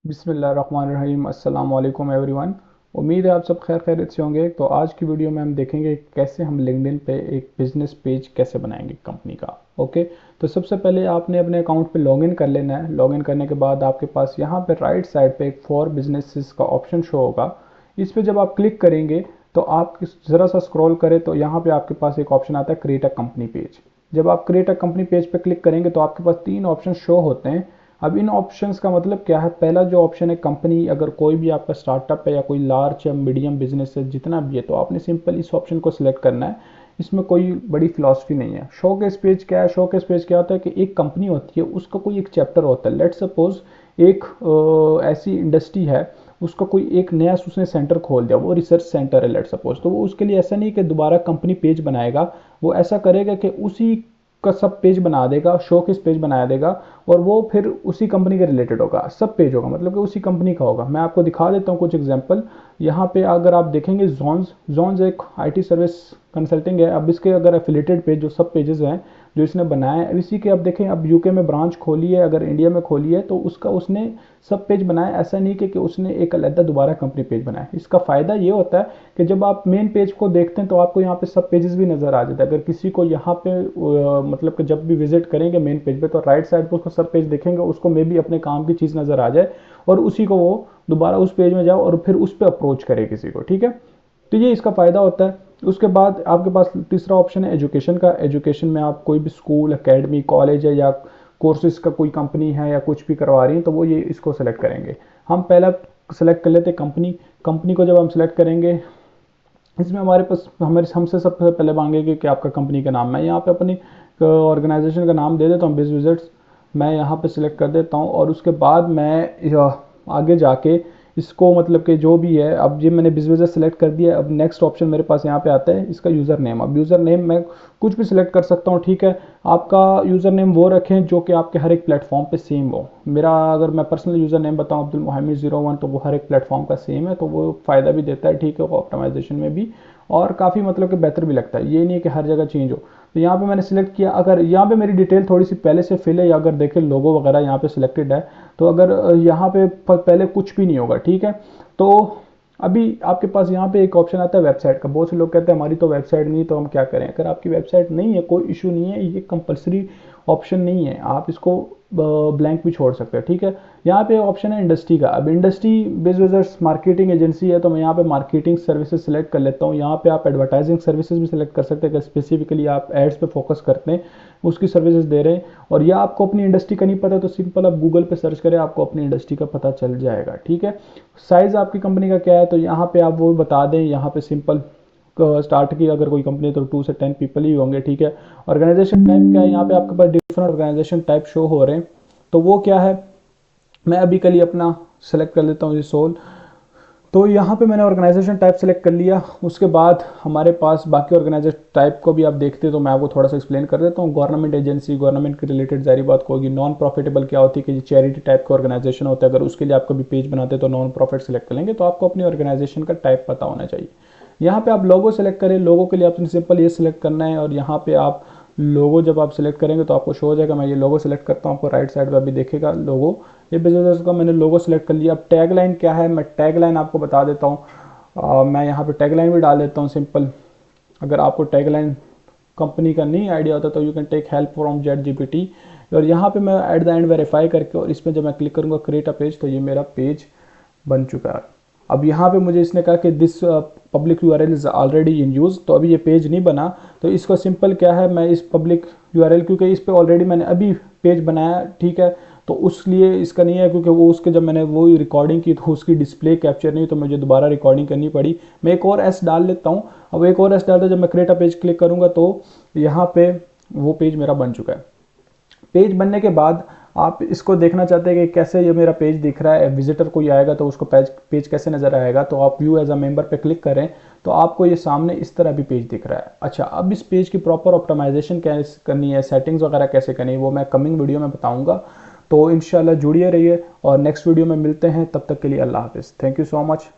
बिस्मिल्लाहिर्रहमानिर्रहीम। अस्सलाम वालेकुम एवरीवन। उम्मीद है आप सब खैर खैरियत से होंगे। तो आज की वीडियो में हम देखेंगे कैसे हम लिंक्डइन पे एक बिजनेस पेज कैसे बनाएंगे कंपनी का। ओके, तो सबसे पहले आपने अपने अकाउंट पे लॉगिन कर लेना है। लॉगिन करने के बाद आपके पास यहाँ पे राइट साइड पे एक फॉर बिजनेसेस का ऑप्शन शो होगा। इस पे जब आप क्लिक करेंगे तो आप ज़रा सा स्क्रॉल करें तो यहाँ पे आपके पास एक ऑप्शन आता है क्रिएट अ कंपनी पेज। जब आप क्रिएट अ कंपनी पेज पे क्लिक करेंगे तो आपके पास तीन ऑप्शन शो होते हैं। अब इन ऑप्शंस का मतलब क्या है? पहला जो ऑप्शन है कंपनी, अगर कोई भी आपका स्टार्टअप है या कोई लार्ज या मीडियम बिजनेस है जितना भी है, तो आपने सिंपल इस ऑप्शन को सिलेक्ट करना है। इसमें कोई बड़ी फिलॉसफी नहीं है। शोकेस पेज क्या है? शोकेस पेज क्या होता है कि एक कंपनी होती है, उसका कोई एक चैप्टर होता है। लेट सपोज एक ऐसी इंडस्ट्री है, उसका कोई एक नया उसने सेंटर खोल दिया, वो रिसर्च सेंटर है लेट सपोज, तो वो उसके लिए ऐसा नहीं कि दोबारा कंपनी पेज बनाएगा। वो ऐसा करेगा कि उसी का सब पेज बना देगा, शोकेस पेज बना देगा, और वो फिर उसी कंपनी के रिलेटेड होगा। सब पेज होगा मतलब कि उसी कंपनी का होगा। मैं आपको दिखा देता हूँ कुछ एग्जांपल। यहाँ पे अगर आप देखेंगे जोन्स जोन्स एक आईटी सर्विस कंसल्टिंग है। अब इसके अगर एफिलेटेड पेज जो सब पेजेस हैं जो इसने बनाए हैं, इसी के अब देखें, अब यूके में ब्रांच खोली है, अगर इंडिया में खोली है तो उसका उसने सब पेज बनाया। ऐसा नहीं कि उसने एक अलग दोबारा कंपनी पेज बनाया। इसका फ़ायदा ये होता है कि जब आप मेन पेज को देखते हैं तो आपको यहाँ पे सब पेजेस भी नज़र आ जाता है। अगर किसी को यहाँ पे मतलब कि जब भी विजिट करेंगे मेन पेज पे तो राइट साइड पे उसको सब पेज देखेंगे, उसको मे भी अपने काम की चीज़ नज़र आ जाए और उसी को वो दोबारा उस पेज में जाओ और फिर उस पर अप्रोच करे किसी को। ठीक है, तो ये इसका फ़ायदा होता है। उसके बाद आपके पास तीसरा ऑप्शन है एजुकेशन का। एजुकेशन में आप कोई भी स्कूल, एकेडमी, कॉलेज है या कोर्सेज का कोई कंपनी है या कुछ भी करवा रही है तो वो ये इसको सेलेक्ट करेंगे। हम पहला सेलेक्ट कर लेते हैं कंपनी। कंपनी को जब हम सेलेक्ट करेंगे, इसमें हमारे पास हमारे हमसे सबसे पहले मांगेंगे कि आपका कंपनी का नाम। मैं यहाँ पे अपनी ऑर्गेनाइजेशन का नाम दे देता हूँ, बिज विजिट्स। मैं यहाँ पे सिलेक्ट कर देता हूँ और उसके बाद मैं आगे जाके इसको मतलब कि जो भी है, अब ये मैंने बिज विजिट सेलेक्ट कर दिया। अब नेक्स्ट ऑप्शन मेरे पास यहाँ पे आता है इसका यूज़र नेम। अब यूज़र नेम मैं कुछ भी सिलेक्ट कर सकता हूँ। ठीक है, आपका यूज़र नेम वो रखें जो कि आपके हर एक प्लेटफॉर्म पे सेम हो। मेरा अगर मैं पर्सनल यूज़र नेम बताऊँ अब्दुल मोहम्मद 01, तो वो हर एक प्लेटफॉर्म का सेम है, तो वो फ़ायदा भी देता है। ठीक है, वो ऑप्टिमाइजेशन में भी और काफ़ी मतलब कि बेहतर भी लगता है। ये नहीं है कि हर जगह चेंज हो। तो यहाँ पे मैंने सिलेक्ट किया। अगर यहाँ पे मेरी डिटेल थोड़ी सी पहले से फिल है, या अगर देखें लोगो वगैरह यहाँ पे सिलेक्टेड है, तो अगर यहाँ पे पहले कुछ भी नहीं होगा। ठीक है, तो अभी आपके पास यहाँ पे एक ऑप्शन आता है वेबसाइट का। बहुत से लोग कहते हैं हमारी तो वेबसाइट नहीं, तो हम क्या करें? अगर आपकी वेबसाइट नहीं है कोई इशू नहीं है, ये कंपलसरी ऑप्शन नहीं है, आप इसको ब्लैंक भी छोड़ सकते हैं। ठीक है, यहाँ पे ऑप्शन है इंडस्ट्री का। अब industry based results marketing agency है, तो मैं यहाँ पे मार्केटिंग सर्विसेज सेलेक्ट कर लेता हूँ। यहाँ पे आप एडवर्टाइजिंग सर्विसेज भी सेलेक्ट कर सकते हैं, अगर स्पेसिफिकली आप एड्स पे फोकस करते हैं, उसकी सर्विसेज दे रहे हैं। और या आपको अपनी इंडस्ट्री का नहीं पता तो सिंपल आप गूगल पे सर्च करें, आपको अपनी इंडस्ट्री का पता चल जाएगा। ठीक है, साइज़ आपकी कंपनी का क्या है तो यहाँ पे आप वो बता दें। यहाँ पे सिंपल स्टार्ट की अगर कोई कंपनी तो 2 से 10 पीपल ही होंगे। ठीक है, ऑर्गेनाइजेशन टाइप क्या है? यहाँ पे आपके पास डिफरेंट ऑर्गेनाइजेशन टाइप शो हो रहे हैं, तो वो क्या है? मैं अभी कल ही अपना सेलेक्ट कर लेता हूँ जी, सोल। तो यहाँ पे मैंने ऑर्गेनाइजेशन टाइप सेलेक्ट कर लिया। उसके बाद हमारे पास बाकी ऑर्गेनाइजेशन टाइप को भी आप देखते हैं तो मैं आपको थोड़ा सा एक्सप्लेन कर देता हूँ। गवर्नमेंट एजेंसी, गवर्नमेंट के रिलेटेड जारी बात होगी। नॉन प्रॉफिटेबल क्या होती है कि चैरिटी टाइप का ऑर्गेनाइजेशन होता है, अगर उसके लिए आप कभी पेज बनाते हैं तो नॉन प्रॉफिट सेलेक्ट कर लेंगे। तो आपको अपनी ऑर्गेनाइजेशन का टाइप पता होना चाहिए। यहाँ पे आप लोगो सेलेक्ट करें। लोगो के लिए आपने सिंपल ये सिलेक्ट करना है और यहाँ पे आप लोगो जब आप सिलेक्ट करेंगे तो आपको शो हो जाएगा। मैं ये लोगो सेलेक्ट करता हूँ, आपको राइट साइड पे अभी देखेगा लोगो। ये बिजनेस का मैंने लोगो सेलेक्ट कर लिया। अब टैग लाइन क्या है, मैं टैग लाइन आपको बता देता हूँ। मैं यहाँ पे टैग लाइन भी डाल देता हूँ सिंपल। अगर आपको टैग लाइन कंपनी का नहीं आइडिया होता तो you can take help from ChatGPT. और यहाँ पे मैं एट द एंड वेरीफाई करके और इसमें जब मैं क्लिक करूँगा क्रिएट अ पेज, तो ये मेरा पेज बन चुका है। अब यहाँ पे मुझे इसने कहा कि this public URL is already in use, तो अभी ये पेज नहीं बना। तो इसको सिंपल क्या है, मैं इस पब्लिक यूआरएल, क्योंकि इस पे ऑलरेडी मैंने अभी पेज बनाया, ठीक है, तो उस लिए इसका नहीं है, क्योंकि वो उसके जब मैंने वो रिकॉर्डिंग की तो उसकी डिस्प्ले कैप्चर नहीं, तो मुझे दोबारा रिकॉर्डिंग करनी पड़ी। मैं एक और एस डाल लेता हूँ। अब एक और एस डालता जब मैं क्रिएट अ पेज क्लिक करूँगा तो यहाँ पे वो पेज मेरा बन चुका है। पेज बनने के बाद आप इसको देखना चाहते हैं कि कैसे ये मेरा पेज दिख रहा है, विजिटर कोई आएगा तो उसको पेज कैसे नज़र आएगा, तो आप व्यू एज अ मेंबर पे क्लिक करें तो आपको ये सामने इस तरह भी पेज दिख रहा है। अच्छा, अब इस पेज की प्रॉपर ऑप्टिमाइजेशन कैसे करनी है, सेटिंग्स वगैरह कैसे करनी है, वो मैं कमिंग वीडियो में बताऊंगा। तो इंशाल्लाह जुड़िए रहिए और नेक्स्ट वीडियो में मिलते हैं। तब तक के लिए अल्लाह हाफिज़। Thank you so much.